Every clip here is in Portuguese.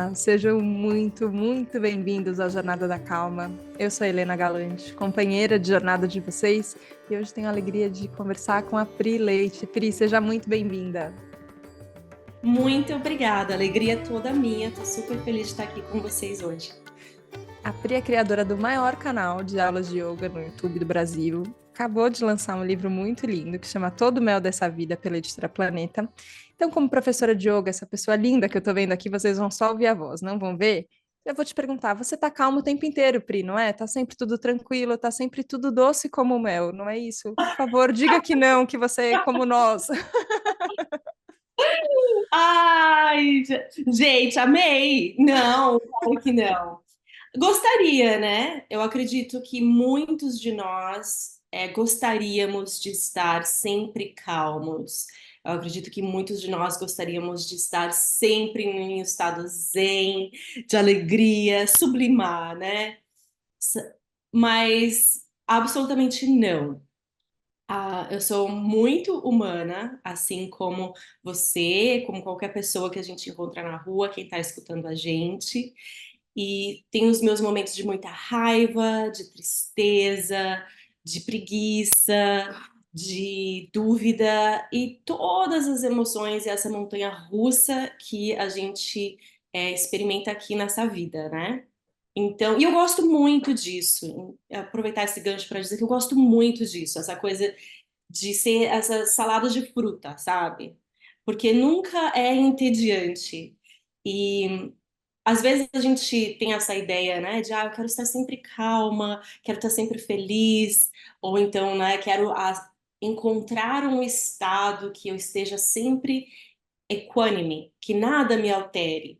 Olá, sejam muito, muito bem-vindos à Jornada da Calma. Eu sou a Helena Galante, companheira de jornada de vocês, e hoje tenho a alegria de conversar com a Pri Leite. Pri, seja muito bem-vinda. Muito obrigada, alegria é toda minha. Tô super feliz de estar aqui com vocês hoje. A Pri é criadora do maior canal de aulas de yoga no YouTube do Brasil. Acabou de lançar um livro muito lindo que chama Todo o Mel dessa Vida pela editora Planeta. Então, como professora de yoga, essa pessoa linda que eu tô vendo aqui, vocês vão só ouvir a voz, não vão ver? Eu vou te perguntar, você tá calmo o tempo inteiro, Pri, não é? Tá sempre tudo tranquilo, tá sempre tudo doce como mel, não é isso? Por favor, diga que não, que você é como nós. Ai, gente, amei! Não, claro que não. Gostaria, né? Eu acredito que muitos de nós gostaríamos de estar sempre calmos. Eu acredito que muitos de nós gostaríamos de estar sempre em um estado zen, de alegria, sublimar, né? Mas absolutamente não. Eu sou muito humana, assim como você, como qualquer pessoa que a gente encontra na rua, quem está escutando a gente. E tenho os meus momentos de muita raiva, de tristeza, de preguiça, de dúvida e todas as emoções e essa montanha russa que a gente experimenta aqui nessa vida, né? Então, e eu gosto muito disso. Aproveitar esse gancho para dizer que eu gosto muito disso, essa coisa de ser essa salada de fruta, sabe? Porque nunca é entediante. E às vezes a gente tem essa ideia, né, de eu quero estar sempre calma, quero estar sempre feliz, ou então, né, encontrar um estado que eu esteja sempre equânime, que nada me altere.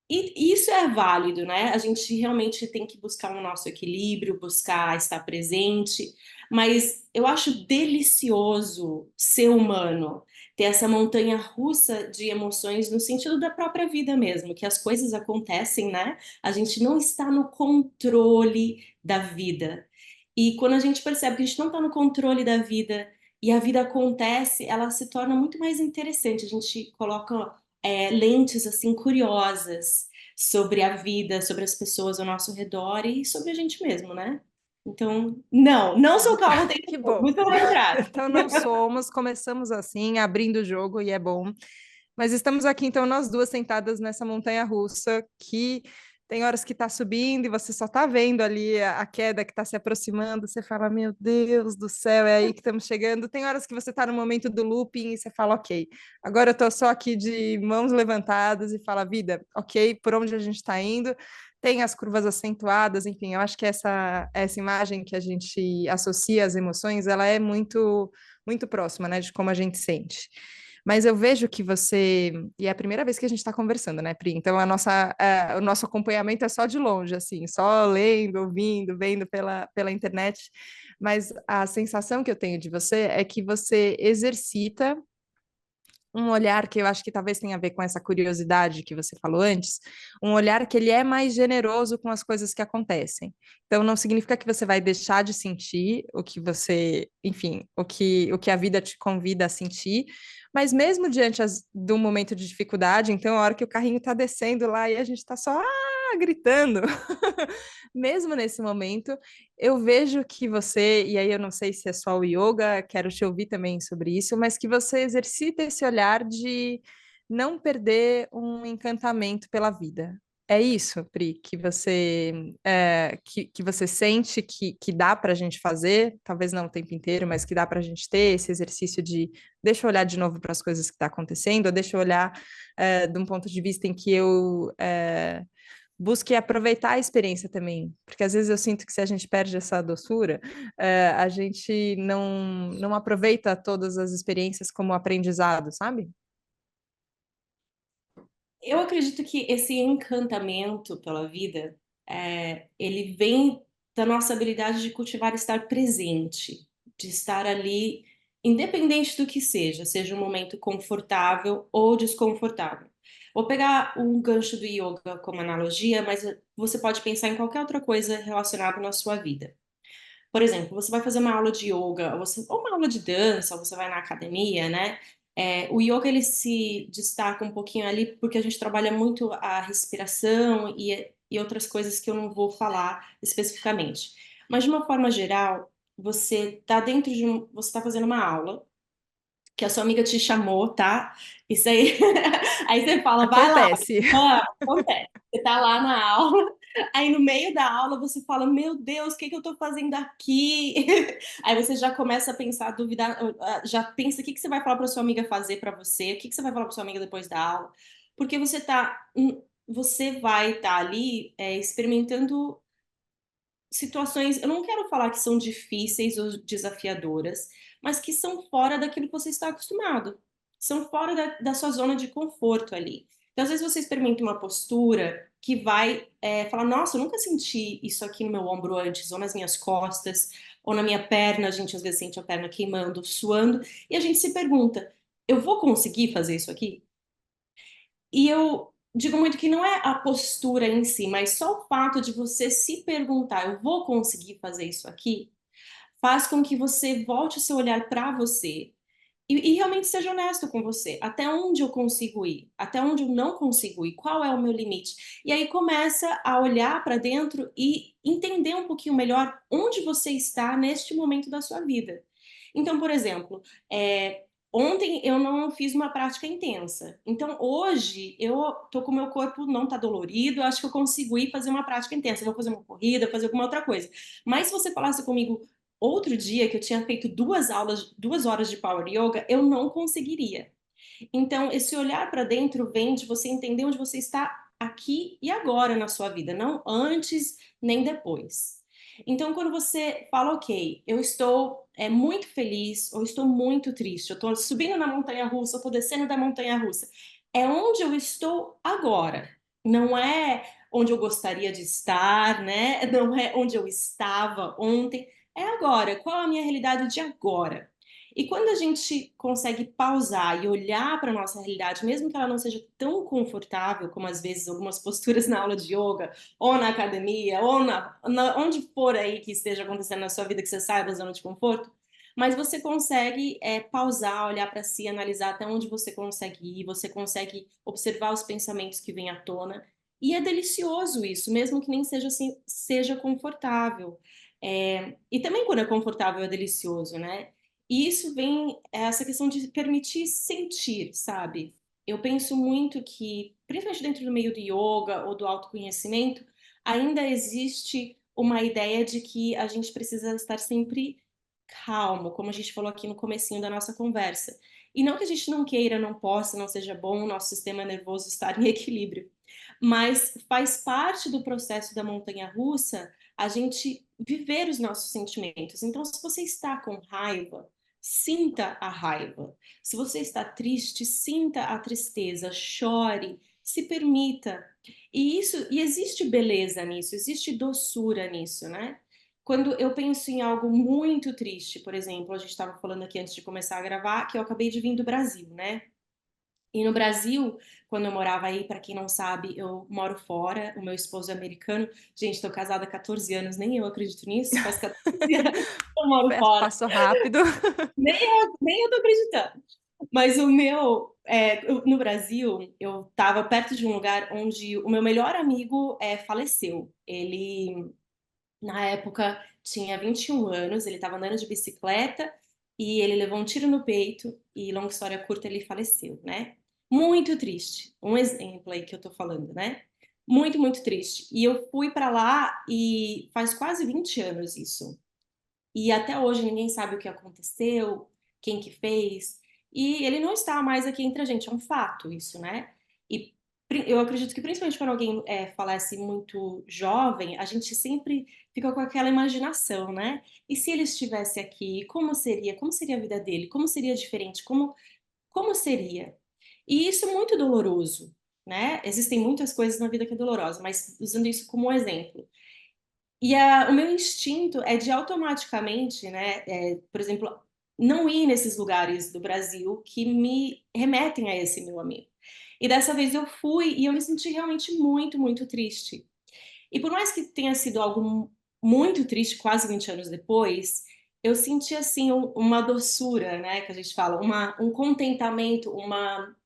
E isso é válido, né? A gente realmente tem que buscar o nosso equilíbrio, buscar estar presente, mas eu acho delicioso ser humano, ter essa montanha russa de emoções no sentido da própria vida mesmo, que as coisas acontecem, né? A gente não está no controle da vida. E quando a gente percebe que a gente não está no controle da vida e a vida acontece, ela se torna muito mais interessante. A gente coloca lentes assim curiosas sobre a vida, sobre as pessoas ao nosso redor e sobre a gente mesmo, né? Então, não sou calma o tempo Que todo, bom. muito pelo contrário. Então não somos, começamos assim, abrindo o jogo e é bom. Mas estamos aqui então nós duas sentadas nessa montanha russa que tem horas que está subindo e você só está vendo ali a queda que está se aproximando, você fala, meu Deus do céu, é aí que estamos chegando. Tem horas que você está no momento do looping e você fala, ok, agora eu estou só aqui de mãos levantadas e fala, vida, ok, por onde a gente está indo? Tem as curvas acentuadas, enfim, eu acho que essa imagem que a gente associa às emoções, ela é muito próxima, né, de como a gente sente. Mas eu vejo que você, e é a primeira vez que a gente está conversando, né, Pri? Então o nosso acompanhamento é só de longe, assim, só lendo, ouvindo, vendo pela internet. Mas a sensação que eu tenho de você é que você exercita um olhar que eu acho que talvez tenha a ver com essa curiosidade que você falou antes, um olhar que ele é mais generoso com as coisas que acontecem. Então não significa que você vai deixar de sentir o que você, enfim, o que a vida te convida a sentir, mas mesmo diante de um momento de dificuldade, então a hora que o carrinho está descendo lá e a gente está só gritando, mesmo nesse momento, eu vejo que você, e aí eu não sei se é só o yoga, quero te ouvir também sobre isso, mas que você exercita esse olhar de não perder um encantamento pela vida. É isso, Pri, que você sente que dá para a gente fazer, talvez não o tempo inteiro, mas que dá para a gente ter esse exercício de deixa eu olhar de novo para as coisas que estão acontecendo, ou deixa eu olhar de um ponto de vista em que eu busque aproveitar a experiência também, porque às vezes eu sinto que se a gente perde essa doçura, a gente não aproveita todas as experiências como aprendizado, sabe? Eu acredito que esse encantamento pela vida, ele vem da nossa habilidade de cultivar estar presente, de estar ali, independente do que seja, seja um momento confortável ou desconfortável. Vou pegar um gancho do yoga como analogia, mas você pode pensar em qualquer outra coisa relacionada na sua vida. Por exemplo, você vai fazer uma aula de yoga, ou uma aula de dança, ou você vai na academia, né? O yoga ele se destaca um pouquinho ali porque a gente trabalha muito a respiração e outras coisas que eu não vou falar especificamente. Mas de uma forma geral, você está fazendo uma aula que a sua amiga te chamou, tá? Isso aí. Aí você fala, vai lá, Acontece. acontece. Você tá lá na aula, aí no meio da aula você fala, meu Deus, o que que eu tô fazendo aqui? Aí você já começa a pensar, duvidar, já pensa o que que você vai falar para sua amiga fazer para você, o que que você vai falar para sua amiga depois da aula, porque você vai estar ali experimentando situações, eu não quero falar que são difíceis ou desafiadoras, mas que são fora daquilo que você está acostumado, são fora da sua zona de conforto ali. Então, às vezes você experimenta uma postura que vai falar, nossa, eu nunca senti isso aqui no meu ombro antes, ou nas minhas costas, ou na minha perna, a gente às vezes sente a perna queimando, suando, e a gente se pergunta, eu vou conseguir fazer isso aqui? E eu digo muito que não é a postura em si, mas só o fato de você se perguntar, eu vou conseguir fazer isso aqui, faz com que você volte o seu olhar para você e realmente seja honesto com você. Até onde eu consigo ir? Até onde eu não consigo ir? Qual é o meu limite? E aí começa a olhar para dentro e entender um pouquinho melhor onde você está neste momento da sua vida. Então, por exemplo, ontem eu não fiz uma prática intensa. Então, hoje eu tô com o meu corpo não tá dolorido, eu acho que eu consigo ir fazer uma prática intensa. Eu vou fazer uma corrida, fazer alguma outra coisa. Mas se você falasse comigo outro dia que eu tinha feito 2 aulas, 2 horas de Power Yoga, eu não conseguiria. Então, esse olhar para dentro vem de você entender onde você está aqui e agora na sua vida, não antes nem depois. Então, quando você fala, ok, eu estou muito feliz ou estou muito triste, eu estou subindo na montanha russa, eu estou descendo da montanha russa, é onde eu estou agora, não é onde eu gostaria de estar, né? Não é onde eu estava ontem, é agora. Qual é a minha realidade de agora? E quando a gente consegue pausar e olhar para a nossa realidade, mesmo que ela não seja tão confortável como às vezes algumas posturas na aula de yoga, ou na academia, ou onde for aí que esteja acontecendo na sua vida que você saia da zona de conforto, mas você consegue pausar, olhar para si, analisar até onde você consegue ir, você consegue observar os pensamentos que vêm à tona, e é delicioso isso, mesmo que nem seja assim, seja confortável. E também quando é confortável é delicioso, né? E isso vem, essa questão de permitir sentir, sabe? Eu penso muito que, principalmente dentro do meio do yoga ou do autoconhecimento, ainda existe uma ideia de que a gente precisa estar sempre calmo, como a gente falou aqui no comecinho da nossa conversa. E não que a gente não queira, não possa, não seja bom o nosso sistema nervoso estar em equilíbrio, mas faz parte do processo da montanha-russa a gente viver os nossos sentimentos. Então, se você está com raiva, sinta a raiva. Se você está triste, sinta a tristeza, chore, se permita. E existe beleza nisso, existe doçura nisso, né? Quando eu penso em algo muito triste, por exemplo, a gente estava falando aqui antes de começar a gravar que eu acabei de vir do Brasil, né? E no Brasil, quando eu morava aí, para quem não sabe, eu moro fora, o meu esposo é americano. Gente, estou casada há 14 anos, nem eu acredito nisso, faz 14 anos que eu moro fora. Passo rápido. Nem eu tô acreditando. Mas no Brasil, eu estava perto de um lugar onde o meu melhor amigo faleceu. Ele, na época, tinha 21 anos, ele estava andando de bicicleta e ele levou um tiro no peito e, longa história curta, ele faleceu, né? Muito triste. Um exemplo aí que eu tô falando, né? Muito, muito triste. E eu fui para lá e faz quase 20 anos isso. E até hoje ninguém sabe o que aconteceu, quem que fez. E ele não está mais aqui entre a gente, é um fato isso, né? E eu acredito que principalmente quando alguém falece muito jovem, a gente sempre fica com aquela imaginação, né? E se ele estivesse aqui, como seria? Como seria a vida dele? Como seria diferente? Como seria? E isso é muito doloroso, né? Existem muitas coisas na vida que é dolorosa, mas usando isso como um exemplo. E o meu instinto é de automaticamente, né, por exemplo, não ir nesses lugares do Brasil que me remetem a esse meu amigo. E dessa vez eu fui e eu me senti realmente muito, muito triste. E por mais que tenha sido algo muito triste, quase 20 anos depois, eu senti assim uma doçura, né, que a gente fala, um contentamento, uma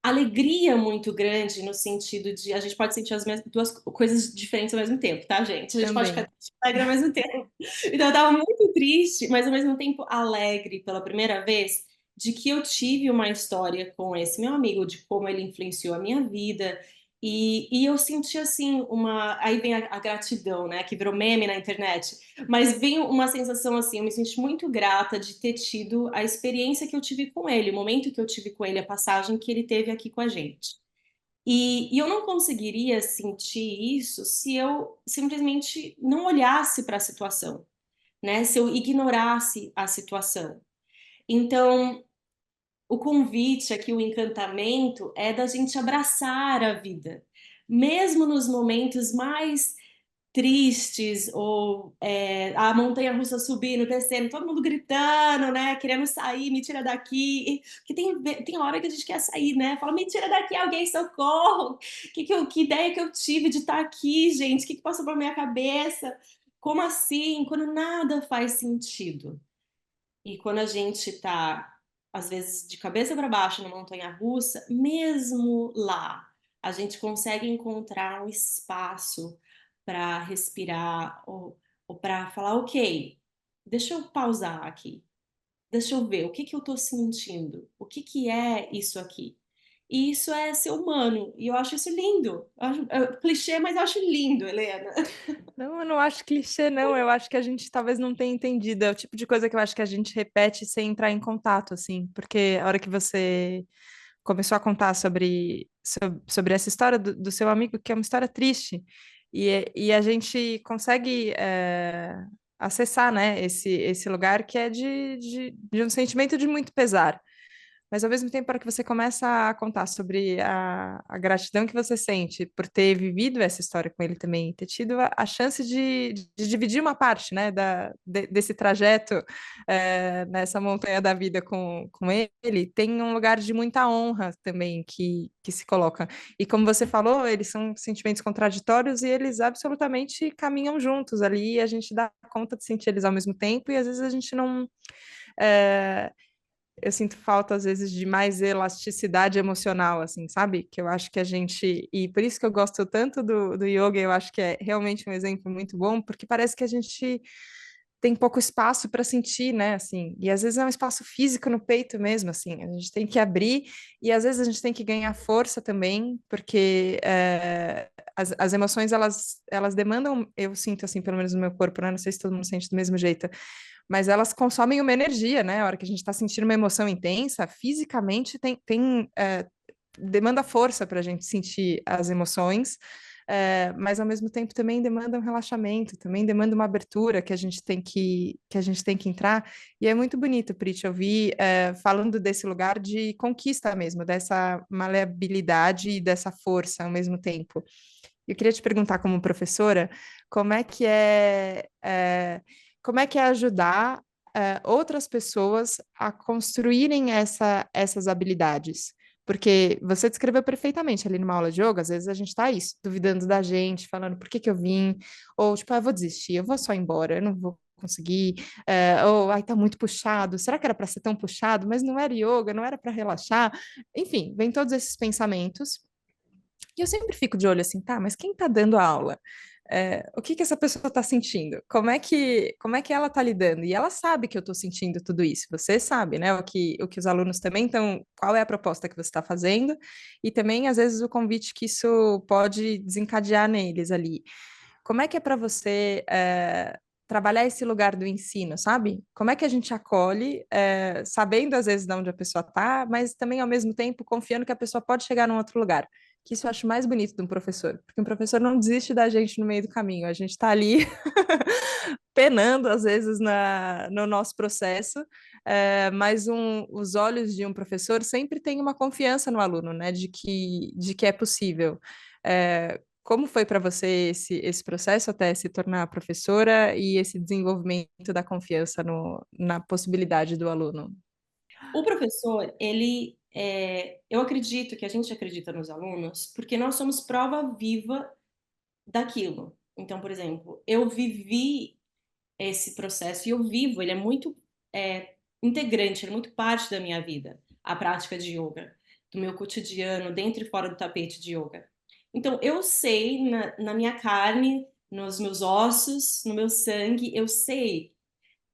alegria muito grande no sentido de a gente pode sentir as mesmas duas coisas diferentes ao mesmo tempo, tá, gente? A gente pode ficar Também. triste e alegre ao mesmo tempo. Então eu tava muito triste, mas ao mesmo tempo alegre pela primeira vez de que eu tive uma história com esse meu amigo, de como ele influenciou a minha vida. E eu senti assim uma. Aí vem a gratidão, né? Que virou meme na internet. Mas vem uma sensação assim, eu me senti muito grata de ter tido a experiência que eu tive com ele, o momento que eu tive com ele, a passagem que ele teve aqui com a gente. E eu não conseguiria sentir isso se eu simplesmente não olhasse para a situação, né? Se eu ignorasse a situação. Então, o convite aqui, o encantamento, é da gente abraçar a vida, mesmo nos momentos mais tristes ou a montanha russa subindo, descendo, todo mundo gritando, né? Querendo sair, me tira daqui. Que tem hora que a gente quer sair, né? Fala, me tira daqui, alguém, socorro! Que ideia que eu tive de estar aqui, gente? O que passou por minha cabeça? Como assim? Quando nada faz sentido. E quando a gente está, às vezes, de cabeça para baixo na montanha russa, mesmo lá, a gente consegue encontrar um espaço para respirar ou para falar, ok, deixa eu pausar aqui, deixa eu ver o que eu estou sentindo, o que é isso aqui. E isso é ser humano, e eu acho isso lindo. É clichê, mas eu acho lindo, Helena. Não, eu não acho clichê, não. Eu acho que a gente talvez não tenha entendido. É o tipo de coisa que eu acho que a gente repete sem entrar em contato, assim. Porque a hora que você começou a contar sobre essa história do seu amigo, que é uma história triste, e a gente consegue acessar, né, esse lugar que é de um sentimento de muito pesar. Mas ao mesmo tempo, para que você começa a contar sobre a gratidão que você sente por ter vivido essa história com ele também, ter tido a chance de dividir uma parte, né, desse trajeto nessa montanha da vida com ele, tem um lugar de muita honra também que se coloca. E como você falou, eles são sentimentos contraditórios e eles absolutamente caminham juntos ali, e a gente dá conta de sentir eles ao mesmo tempo, e às vezes a gente não. é, eu sinto falta, às vezes, de mais elasticidade emocional, assim, sabe? Que eu acho que a gente. E por isso que eu gosto tanto do yoga, eu acho que é realmente um exemplo muito bom, porque parece que a gente tem pouco espaço para sentir, né? Assim, e às vezes é um espaço físico no peito mesmo, assim, a gente tem que abrir, e às vezes a gente tem que ganhar força também, porque as emoções, elas demandam, eu sinto assim, pelo menos no meu corpo, né? Não sei se todo mundo sente do mesmo jeito, mas elas consomem uma energia, né? A hora que a gente está sentindo uma emoção intensa, fisicamente demanda força para a gente sentir as emoções, mas ao mesmo tempo também demanda um relaxamento, também demanda uma abertura que a gente tem que entrar. E é muito bonito, Prit, ouvir falando desse lugar de conquista mesmo, dessa maleabilidade e dessa força ao mesmo tempo. Eu queria te perguntar, como professora, como é que como é que é ajudar outras pessoas a construírem essas habilidades? Porque você descreveu perfeitamente ali numa aula de yoga, às vezes a gente está isso, duvidando da gente, falando por que que eu vim, ou tipo, eu vou desistir, eu vou só embora, eu não vou conseguir, ou ai, tá muito puxado, será que era para ser tão puxado? Mas não era yoga, não era para relaxar. Enfim, vem todos esses pensamentos. E eu sempre fico de olho assim, tá, mas quem está dando a aula? O que que essa pessoa está sentindo? Como é que ela está lidando? E ela sabe que eu estou sentindo tudo isso. Você sabe, né? O que os alunos também estão. Qual é a proposta que você está fazendo? E também, às vezes, o convite que isso pode desencadear neles ali. Como é que é para você trabalhar esse lugar do ensino, sabe? Como é que a gente acolhe, sabendo às vezes de onde a pessoa está, mas também ao mesmo tempo confiando que a pessoa pode chegar num outro lugar? Que isso eu acho mais bonito de um professor, porque um professor não desiste da gente no meio do caminho, a gente está ali penando às vezes no nosso processo, mas os olhos de um professor sempre têm uma confiança no aluno, né, de que é possível. Como foi para você esse processo até se tornar professora e esse desenvolvimento da confiança na possibilidade do aluno? O professor, eu acredito que a gente acredita nos alunos porque nós somos prova viva daquilo. Então, por exemplo, eu vivi esse processo e eu vivo, ele é muito integrante, ele é muito parte da minha vida, a prática de yoga, do meu cotidiano, dentro e fora do tapete de yoga. Então, eu sei na minha carne, nos meus ossos, no meu sangue, eu sei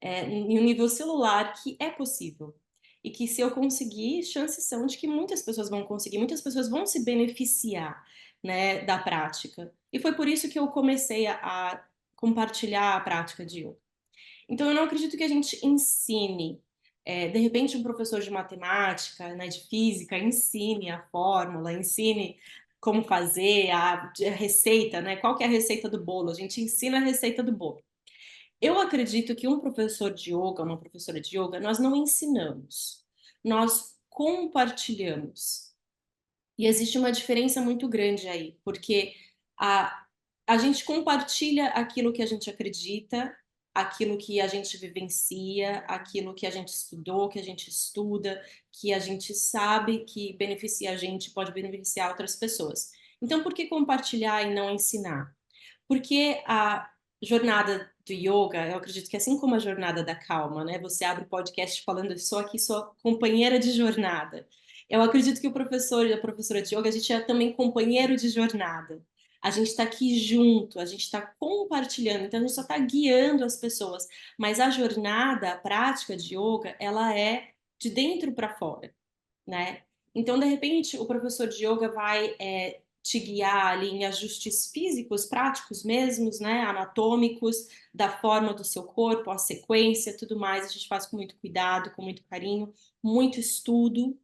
em um nível celular que é possível. E que se eu conseguir, chances são de que muitas pessoas vão conseguir, muitas pessoas vão se beneficiar, né, da prática. E foi por isso que eu comecei a compartilhar a prática de yoga. Então, eu não acredito que a gente ensine. De repente, um professor de matemática, né, de física, ensine a fórmula, ensine como fazer a receita, né? Qual que é a receita do bolo? A gente ensina a receita do bolo. Eu acredito que um professor de yoga, uma professora de yoga, nós não ensinamos, nós compartilhamos. E existe uma diferença muito grande aí, porque a, a gente compartilha aquilo que a gente acredita, aquilo que a gente vivencia, aquilo que a gente estudou, que a gente estuda, que a gente sabe que beneficia a gente, pode beneficiar outras pessoas. Então, por que compartilhar e não ensinar? Porque a jornada do yoga, eu acredito que assim como a jornada da calma, né? Você abre o podcast falando, eu sou aqui sua companheira de jornada. Eu acredito que o professor e a professora de yoga, a gente é também companheiro de jornada. A gente está aqui junto, a gente está compartilhando, então a gente só está guiando as pessoas. Mas a jornada, a prática de yoga, ela é de dentro para fora, né? Então, de repente, o professor de yoga vai te guiar ali em ajustes físicos, práticos mesmos, né? Anatômicos, da forma do seu corpo, a sequência, tudo mais. A gente faz com muito cuidado, com muito carinho, muito estudo.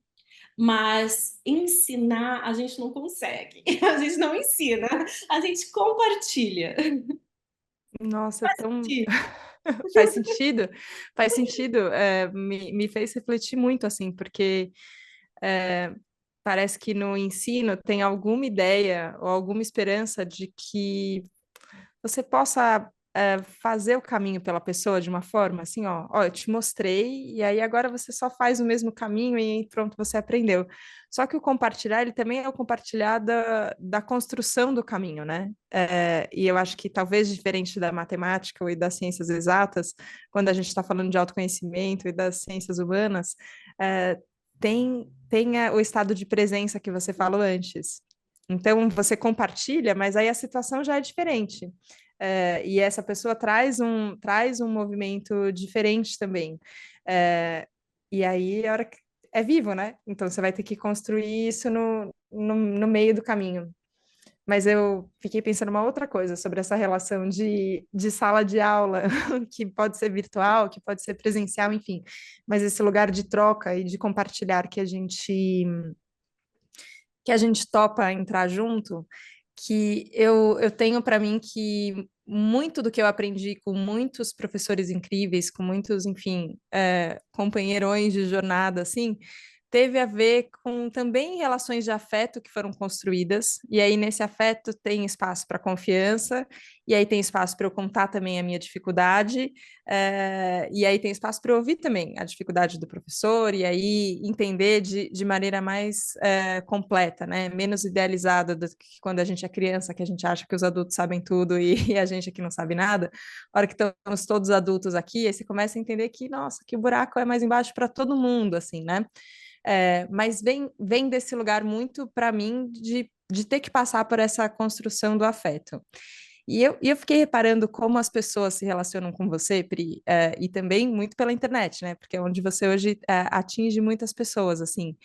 Mas ensinar a gente não consegue. A gente não ensina, a gente compartilha. Nossa, é tão. Faz Juro. sentido, faz sentido. Me fez refletir muito, assim, porque é, parece que no ensino tem alguma ideia ou alguma esperança de que você possa fazer o caminho pela pessoa de uma forma assim, ó, eu te mostrei e aí agora você só faz o mesmo caminho e pronto, você aprendeu. Só que o compartilhar, ele também é o compartilhar da construção do caminho, né? E eu acho que talvez diferente da matemática ou das ciências exatas, quando a gente está falando de autoconhecimento e das ciências humanas, é, tem o estado de presença que você falou antes. Então, você compartilha, mas aí a situação já é diferente. E essa pessoa traz um movimento diferente também. E aí, a hora que é vivo, né? Então, você vai ter que construir isso no meio do caminho. Mas eu fiquei pensando uma outra coisa sobre essa relação de sala de aula, que pode ser virtual, que pode ser presencial, enfim. Mas esse lugar de troca e de compartilhar que a gente topa entrar junto, que eu tenho para mim que muito do que eu aprendi com muitos professores incríveis, com muitos, enfim, companheirões de jornada, assim, teve a ver com também relações de afeto que foram construídas, e aí nesse afeto tem espaço para confiança, e aí tem espaço para eu contar também a minha dificuldade, e aí tem espaço para eu ouvir também a dificuldade do professor, e aí entender de maneira mais completa, né? Menos idealizada do que quando a gente é criança, que a gente acha que os adultos sabem tudo e a gente aqui não sabe nada. A hora que estamos todos adultos aqui, aí você começa a entender que, nossa, que o buraco é mais embaixo para todo mundo, assim, né? Mas vem desse lugar muito para mim de ter que passar por essa construção do afeto. E eu fiquei reparando como as pessoas se relacionam com você, Pri, e também muito pela internet, né? Porque é onde você hoje atinge muitas pessoas, assim.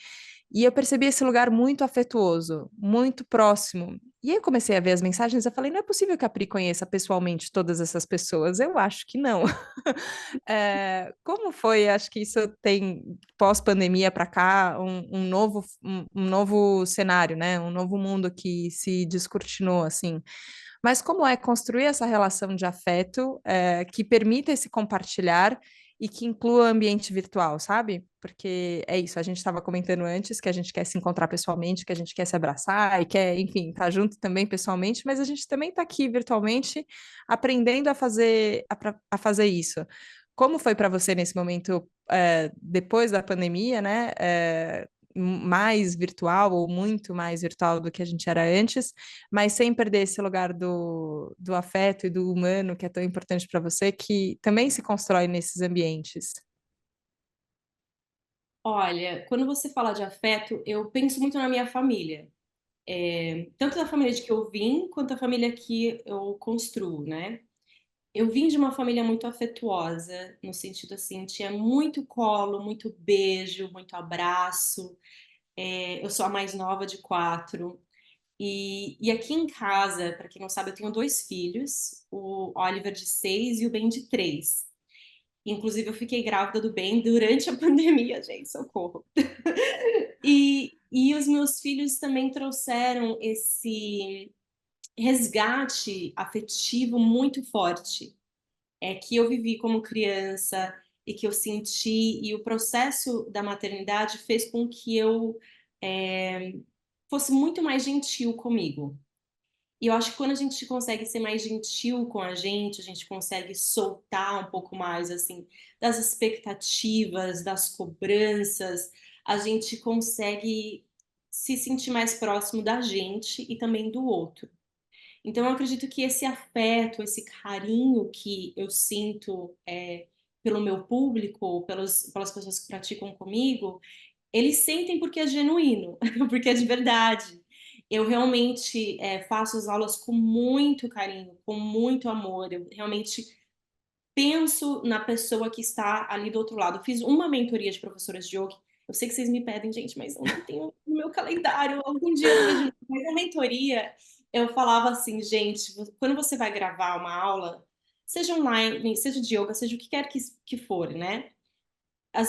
E eu percebi esse lugar muito afetuoso, muito próximo. E aí eu comecei a ver as mensagens, eu falei, não é possível que a Pri conheça pessoalmente todas essas pessoas. Eu acho que não. Como foi? Acho que isso tem, pós-pandemia para cá, um novo cenário, né? Um novo mundo que se descortinou, assim. Mas como é construir essa relação de afeto que permita esse compartilhar e que inclua ambiente virtual, sabe? Porque é isso, a gente estava comentando antes que a gente quer se encontrar pessoalmente, que a gente quer se abraçar e quer, enfim, estar junto também pessoalmente, mas a gente também está aqui virtualmente aprendendo a fazer isso. Como foi para você nesse momento, depois da pandemia, né? mais virtual ou muito mais virtual do que a gente era antes, mas sem perder esse lugar do afeto e do humano que é tão importante para você, que também se constrói nesses ambientes. Olha, quando você fala de afeto, eu penso muito na minha família. Tanto da família de que eu vim, quanto a família que eu construo, né? Eu vim de uma família muito afetuosa, no sentido assim, tinha muito colo, muito beijo, muito abraço. Eu sou a mais nova de quatro. E aqui em casa, para quem não sabe, eu tenho dois filhos, o Oliver de 6 e o Ben de 3. Inclusive, eu fiquei grávida do Ben durante a pandemia, gente, socorro. E os meus filhos também trouxeram esse resgate afetivo muito forte, que eu vivi como criança e que eu senti, e o processo da maternidade fez com que eu é, fosse muito mais gentil comigo. E eu acho que quando a gente consegue ser mais gentil com a gente consegue soltar um pouco mais, assim, das expectativas, das cobranças, a gente consegue se sentir mais próximo da gente e também do outro. Então, eu acredito que esse afeto, esse carinho que eu sinto pelo meu público, pelas pessoas que praticam comigo, eles sentem porque é genuíno, porque é de verdade. Eu realmente faço as aulas com muito carinho, com muito amor. Eu realmente penso na pessoa que está ali do outro lado. Eu fiz uma mentoria de professoras de yoga. Eu sei que vocês me pedem, gente, mas eu não tenho no meu calendário. Algum dia eu vejo. Mas a mentoria, eu falava assim, gente, quando você vai gravar uma aula, seja online, seja de yoga, seja o que quer que for, né?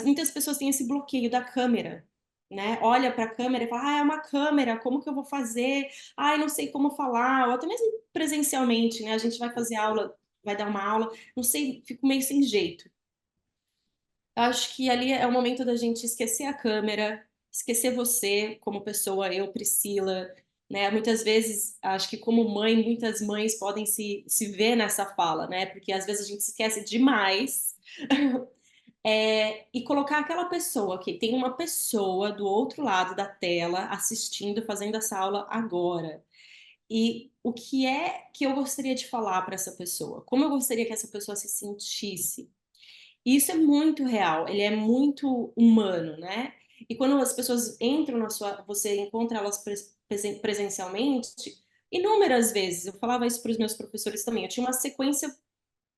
Muitas pessoas têm esse bloqueio da câmera, né? Olha para a câmera e fala, ah, é uma câmera, como que eu vou fazer? Ah, eu não sei como falar, ou até mesmo presencialmente, né? A gente vai fazer aula, vai dar uma aula, não sei, fico meio sem jeito. Eu acho que ali é o momento da gente esquecer a câmera, esquecer você como pessoa, eu, Priscila, né? Muitas vezes, acho que como mãe, muitas mães podem se ver nessa fala, né? Porque às vezes a gente se esquece demais e colocar aquela pessoa, que tem uma pessoa do outro lado da tela assistindo, fazendo essa aula agora. E o que é que eu gostaria de falar para essa pessoa? Como eu gostaria que essa pessoa se sentisse? E isso é muito real, ele é muito humano, né? E quando as pessoas entram na sua, você encontra elas presencialmente, inúmeras vezes, eu falava isso para os meus professores também, eu tinha uma sequência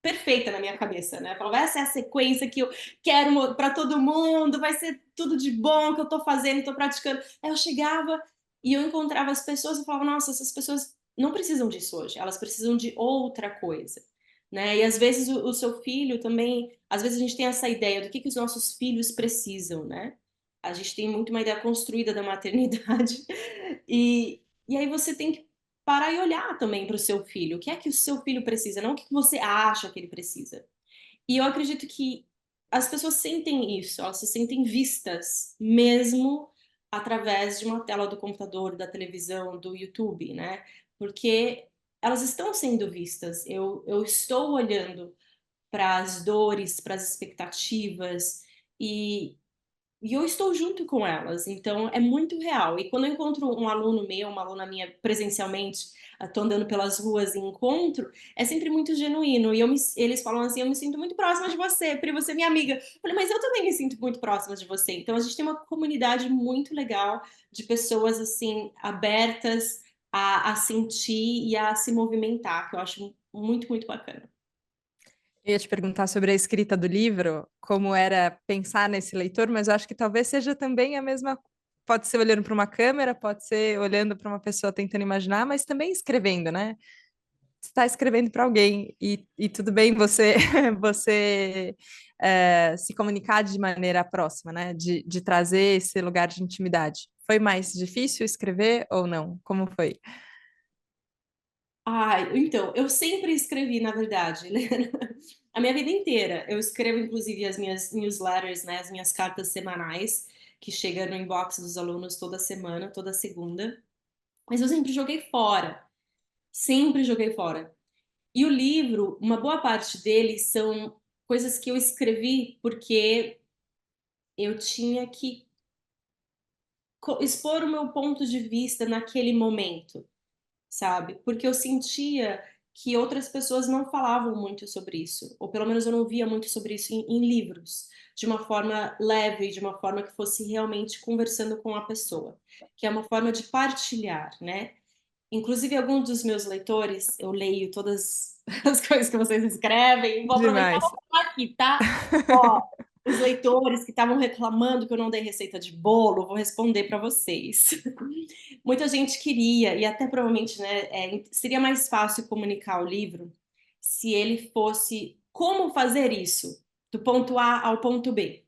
perfeita na minha cabeça, né? Eu falava, essa é a sequência que eu quero para todo mundo, vai ser tudo de bom que eu tô fazendo, tô praticando. Aí eu chegava e eu encontrava as pessoas e falava, nossa, essas pessoas não precisam disso hoje, elas precisam de outra coisa, né? E às vezes o seu filho também, às vezes a gente tem essa ideia do que os nossos filhos precisam, né? A gente tem muito uma ideia construída da maternidade e aí você tem que parar e olhar também para o seu filho. O que é que o seu filho precisa, não o que você acha que ele precisa. E eu acredito que as pessoas sentem isso, elas se sentem vistas, mesmo através de uma tela do computador, da televisão, do YouTube, né? Porque elas estão sendo vistas. Eu estou olhando para as dores, para as expectativas, e, e eu estou junto com elas, então é muito real. E quando eu encontro um aluno meu, uma aluna minha presencialmente, estou andando pelas ruas e encontro, é sempre muito genuíno. E eles falam assim: eu me sinto muito próxima de você, Pri, você é minha amiga. Eu falei, mas eu também me sinto muito próxima de você. Então a gente tem uma comunidade muito legal de pessoas assim, abertas a sentir e a se movimentar, que eu acho muito, muito bacana. Eu ia te perguntar sobre a escrita do livro, como era pensar nesse leitor, mas eu acho que talvez seja também a mesma. Pode ser olhando para uma câmera, pode ser olhando para uma pessoa tentando imaginar, mas também escrevendo, né? Você está escrevendo para alguém e tudo bem você você se comunicar de maneira próxima, né? De trazer esse lugar de intimidade. Foi mais difícil escrever ou não? Como foi? Ah, então, eu sempre escrevi, na verdade, né? A minha vida inteira. Eu escrevo, inclusive, as minhas newsletters, né? As minhas cartas semanais, que chegam no inbox dos alunos toda semana, toda segunda. Mas eu sempre joguei fora. Sempre joguei fora. E o livro, uma boa parte dele são coisas que eu escrevi porque eu tinha que expor o meu ponto de vista naquele momento, sabe? Porque eu sentia que outras pessoas não falavam muito sobre isso, ou pelo menos eu não via muito sobre isso em livros, de uma forma leve, de uma forma que fosse realmente conversando com a pessoa, que é uma forma de partilhar, né? Inclusive, alguns dos meus leitores, eu leio todas as coisas que vocês escrevem, vou aproveitar e vou Demais. falar aqui, tá? Ó, os leitores que estavam reclamando que eu não dei receita de bolo, vou responder para vocês. Muita gente queria, e até provavelmente, né, seria mais fácil comunicar o livro se ele fosse como fazer isso, do ponto A ao ponto B.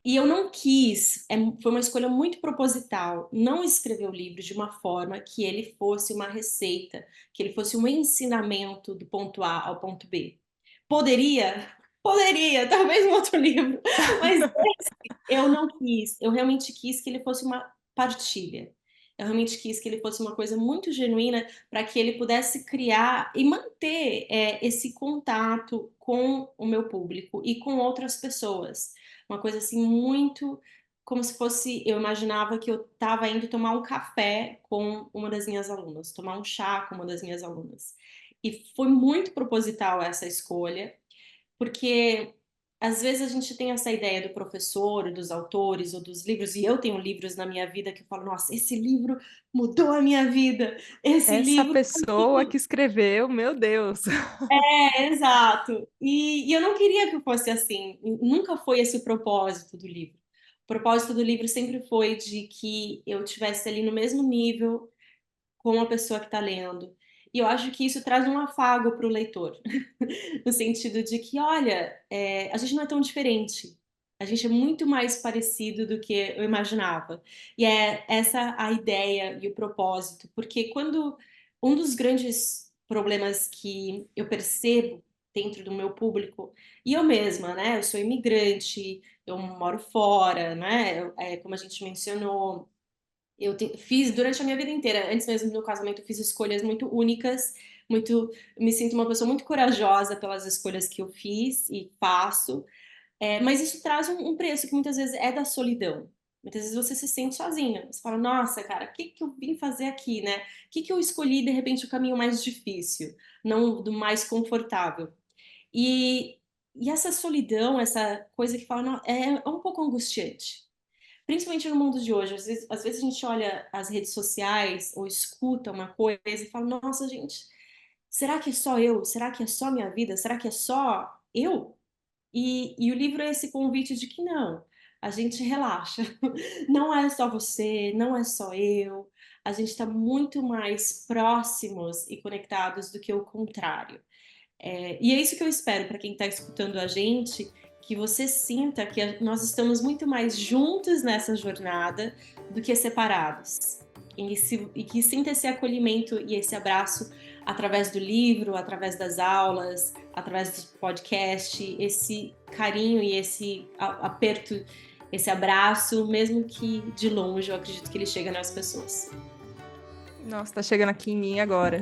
E eu não quis, foi uma escolha muito proposital, não escrever o livro de uma forma que ele fosse uma receita, que ele fosse um ensinamento do ponto A ao ponto B. Poderia? Poderia, talvez um outro livro, mas eu não quis, eu realmente quis que ele fosse uma partilha. Eu realmente quis que ele fosse uma coisa muito genuína para que ele pudesse criar e manter esse contato com o meu público e com outras pessoas. Uma coisa assim muito como se fosse, eu imaginava que eu estava indo tomar um café com uma das minhas alunas, tomar um chá com uma das minhas alunas. E foi muito proposital essa escolha, porque às vezes a gente tem essa ideia do professor, dos autores ou dos livros, e eu tenho livros na minha vida que eu falo, nossa, esse livro mudou a minha vida, esse Essa livro... pessoa que escreveu, meu Deus. Exato. E eu não queria que fosse assim, nunca foi esse o propósito do livro. O propósito do livro sempre foi de que eu estivesse ali no mesmo nível com a pessoa que está lendo. E eu acho que isso traz um afago para o leitor, no sentido de que, olha, a gente não é tão diferente. A gente é muito mais parecido do que eu imaginava. E é essa a ideia e o propósito, porque quando um dos grandes problemas que eu percebo dentro do meu público, e eu mesma, né? Eu sou imigrante, eu moro fora, né? Como a gente mencionou, fiz durante a minha vida inteira, antes mesmo do meu casamento, eu fiz escolhas muito únicas, muito, me sinto uma pessoa muito corajosa pelas escolhas que eu fiz e faço, mas isso traz um preço que muitas vezes é da solidão. Muitas vezes você se sente sozinha. Você fala, nossa, cara, o que que eu vim fazer aqui, né? O que que eu escolhi, de repente, o caminho mais difícil, não do mais confortável? E, e essa solidão, essa coisa que fala, não, é um pouco angustiante. Principalmente no mundo de hoje, às vezes a gente olha as redes sociais ou escuta uma coisa e fala, nossa, gente, será que é só eu? Será que é só minha vida? Será que é só eu? E o livro é esse convite de que não, a gente relaxa. Não é só você, não é só eu. A gente está muito mais próximos e conectados do que o contrário. E é isso que eu espero para quem está escutando a gente, que você sinta que nós estamos muito mais juntos nessa jornada do que separados. E que sinta esse acolhimento e esse abraço através do livro, através das aulas, através do podcast, esse carinho e esse aperto, esse abraço, mesmo que de longe, eu acredito que ele chega nas pessoas. Nossa, tá chegando aqui em mim agora.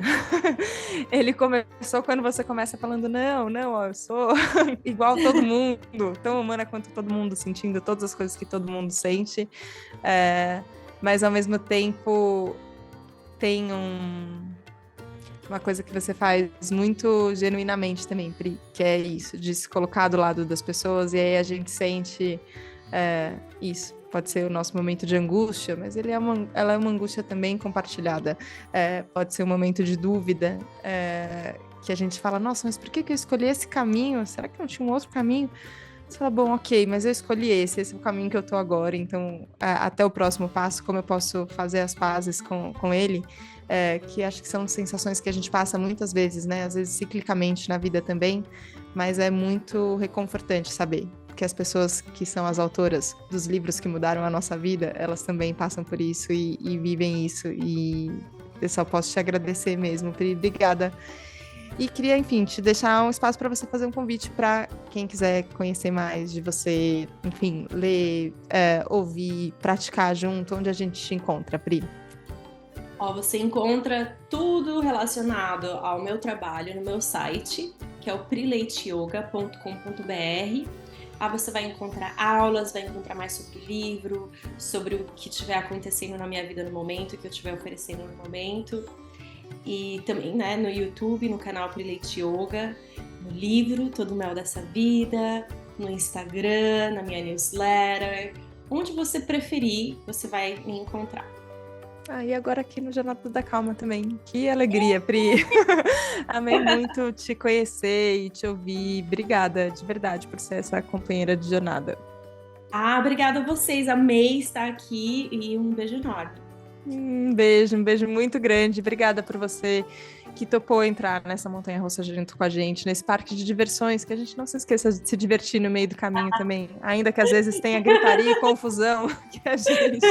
Ele começou quando você começa falando, não, não, ó, eu sou igual todo mundo, tão humana quanto todo mundo, sentindo todas as coisas que todo mundo sente, mas ao mesmo tempo tem uma coisa que você faz muito genuinamente também, Pri, que é isso, de se colocar do lado das pessoas, e aí a gente sente isso. Pode ser o nosso momento de angústia, mas ela é uma angústia também compartilhada. Pode ser um momento de dúvida, que a gente fala, nossa, mas por que eu escolhi esse caminho? Será que não tinha um outro caminho? Você fala, bom, ok, mas eu escolhi esse é o caminho que eu tô agora, então até o próximo passo, como eu posso fazer as pazes com ele, que acho que são sensações que a gente passa muitas vezes, né? Às vezes ciclicamente na vida também, mas é muito reconfortante saber que as pessoas que são as autoras dos livros que mudaram a nossa vida, elas também passam por isso e vivem isso, e eu só posso te agradecer mesmo, Pri, obrigada. E queria, enfim, te deixar um espaço para você fazer um convite para quem quiser conhecer mais de você, enfim, ler, ouvir, praticar junto, onde a gente te encontra, Pri. Você encontra tudo relacionado ao meu trabalho no meu site, que é o prileityoga.com.br. você vai encontrar aulas, vai encontrar mais sobre o livro, sobre o que estiver acontecendo na minha vida no momento, o que eu estiver oferecendo no momento. E também, né, no YouTube, no canal Preleite Yoga, no livro Todo o Mel dessa Vida, no Instagram, na minha newsletter, onde você preferir, você vai me encontrar. E agora aqui no Jornada da Calma também. Que alegria, Pri. Amei muito te conhecer e te ouvir. Obrigada, de verdade, por ser essa companheira de jornada. Obrigada a vocês. Amei estar aqui e um beijo enorme. Um beijo muito grande. Obrigada por você que topou entrar nessa montanha-russa junto com a gente, nesse parque de diversões, que a gente não se esqueça de se divertir no meio do caminho também, ainda que às vezes tenha gritaria e confusão, que a gente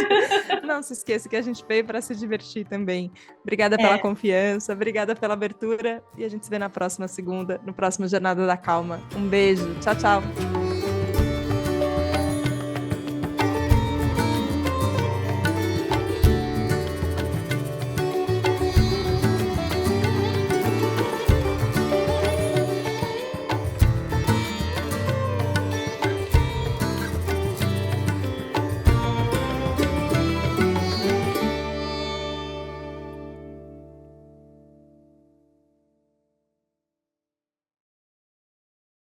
não se esqueça que a gente veio para se divertir também. Obrigada pela confiança, obrigada pela abertura e a gente se vê na próxima segunda, no próximo Jornada da Calma. Um beijo, tchau, tchau.